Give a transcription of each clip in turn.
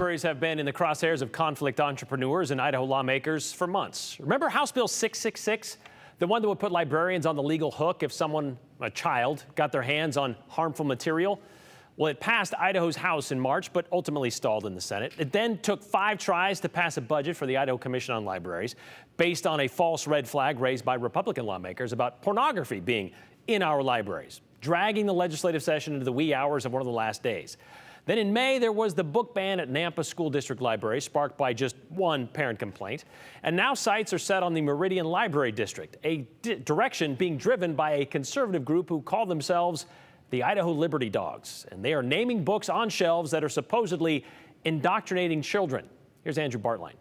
libraries have been in the crosshairs of conflict entrepreneurs and Idaho lawmakers for months. Remember House Bill 666, the one that would put librarians on the legal hook if someone, a child, got their hands on harmful material? Well, it passed Idaho's House in March, but ultimately stalled in the Senate. It then took 5 tries to pass a budget for the Idaho Commission on Libraries based on a false red flag raised by Republican lawmakers about pornography being in our libraries, dragging the legislative session into the wee hours of one of the last days. Then in May, there was the book ban at Nampa School District Library, sparked by just one parent complaint. And now sights are set on the Meridian Library District, a direction being driven by a conservative group who call themselves the Idaho Liberty Dogs. And they are naming books on shelves that are supposedly indoctrinating children. Here's Andrew Bartline.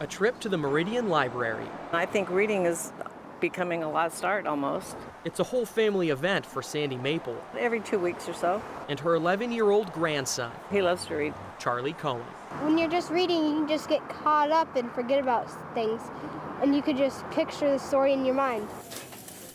A trip to the Meridian Library. I think reading is becoming a lost art almost. It's a whole family event for Sandy Maple. Every 2 weeks or so. And her 11-year-old grandson. He loves to read. Charlie Cohen. When you're just reading, you can just get caught up and forget about things. And you could just picture the story in your mind.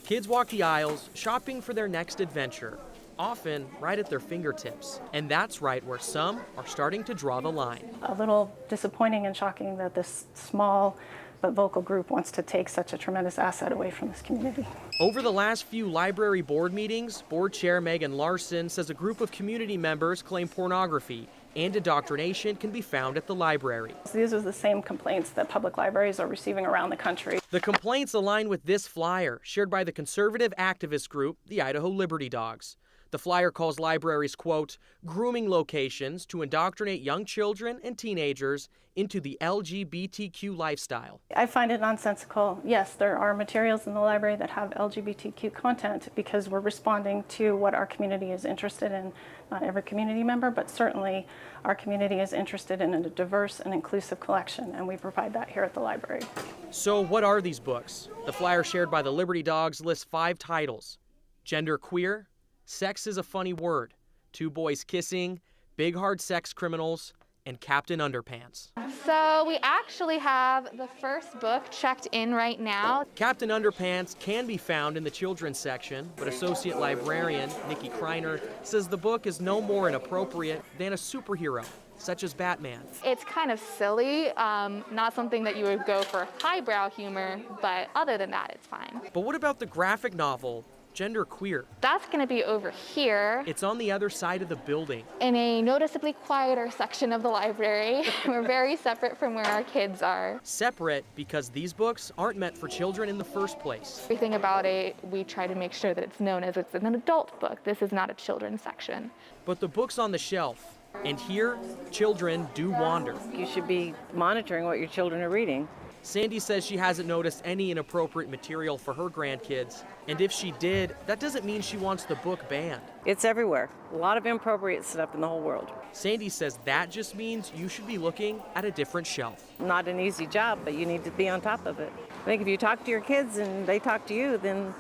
Kids walk the aisles, shopping for their next adventure, often right at their fingertips. And that's right where some are starting to draw the line. A little disappointing and shocking that this small but vocal group wants to take such a tremendous asset away from this community. Over the last few library board meetings, Board Chair Megan Larsen says a group of community members claim pornography and indoctrination can be found at the library. These are the same complaints that public libraries are receiving around the country. The complaints align with this flyer shared by the conservative activist group, the Idaho Liberty Dogs. The flyer calls libraries, quote, grooming locations to indoctrinate young children and teenagers into the LGBTQ lifestyle. I find it nonsensical. Yes, there are materials in the library that have LGBTQ content because we're responding to what our community is interested in. Not every community member, but certainly our community is interested in a diverse and inclusive collection, and we provide that here at the library. So what are these books? The flyer shared by the Liberty Dogs lists 5 titles: Gender Queer, Sex is a Funny Word, Two Boys Kissing, Big Hard Sex Criminals, and Captain Underpants. So we actually have the first book checked in right now. Captain Underpants can be found in the children's section, but Associate Librarian Nikki Kreiner says the book is no more inappropriate than a superhero, such as Batman. It's kind of silly, not something that you would go for highbrow humor, but other than that, it's fine. But what about the graphic novel, Gender Queer? That's going to be over here. It's on the other side of the building. In a noticeably quieter section of the library. We're very separate from where our kids are. Separate because these books aren't meant for children in the first place. Everything about it, we try to make sure that it's known as it's an adult book. This is not a children's section. But the book's on the shelf, and here, children do wander. You should be monitoring what your children are reading. Sandy says she hasn't noticed any inappropriate material for her grandkids, and if she did, that doesn't mean she wants the book banned. It's everywhere. A lot of inappropriate stuff in the whole world. Sandy says that just means you should be looking at a different shelf. Not an easy job, but you need to be on top of it. I think if you talk to your kids and they talk to you, then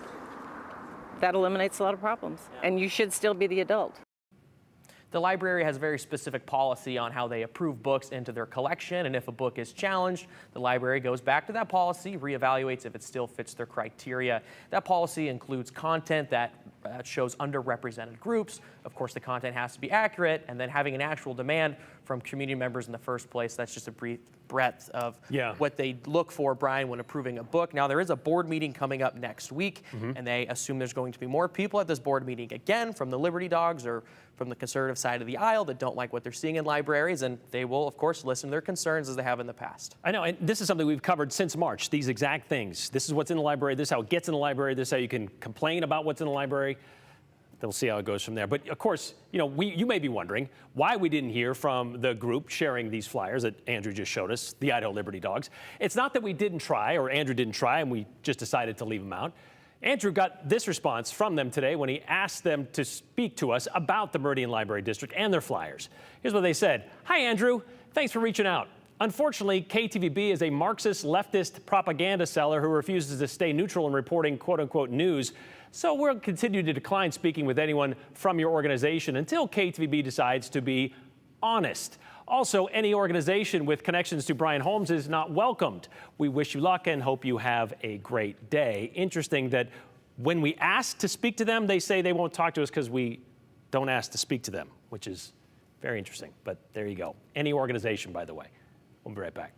that eliminates a lot of problems. And you should still be the adult. The library has a very specific policy on how they approve books into their collection, and if a book is challenged, the library goes back to that policy, reevaluates if it still fits their criteria. That policy includes content that shows underrepresented groups. Of course, the content has to be accurate, and then having an actual demand from community members in the first place. That's just a brief breadth of what they look for, Brian, when approving a book. Now, there is a board meeting coming up next week, and they assume there's going to be more people at this board meeting again from the Liberty Dogs or from the conservative side of the aisle that don't like what they're seeing in libraries, and they will, of course, listen to their concerns as they have in the past. I know, and this is something we've covered since March, these exact things. This is what's in the library, this is how it gets in the library, this is how you can complain about what's in the library. They'll see how it goes from there. But of course, you know, you may be wondering why we didn't hear from the group sharing these flyers that Andrew just showed us, the Idaho Liberty Dogs. It's not that we didn't try or Andrew didn't try and we just decided to leave them out. Andrew got this response from them today when he asked them to speak to us about the Meridian Library District and their flyers. Here's what they said. Hi, Andrew. Thanks for reaching out. Unfortunately, KTVB is a Marxist leftist propaganda seller who refuses to stay neutral in reporting quote-unquote news. So we'll continue to decline speaking with anyone from your organization until KTVB decides to be honest. Also, any organization with connections to Brian Holmes is not welcomed. We wish you luck and hope you have a great day. Interesting that when we ask to speak to them, they say they won't talk to us because we don't ask to speak to them, which is Very interesting, but there you go. Any organization, by the way. We'll be right back.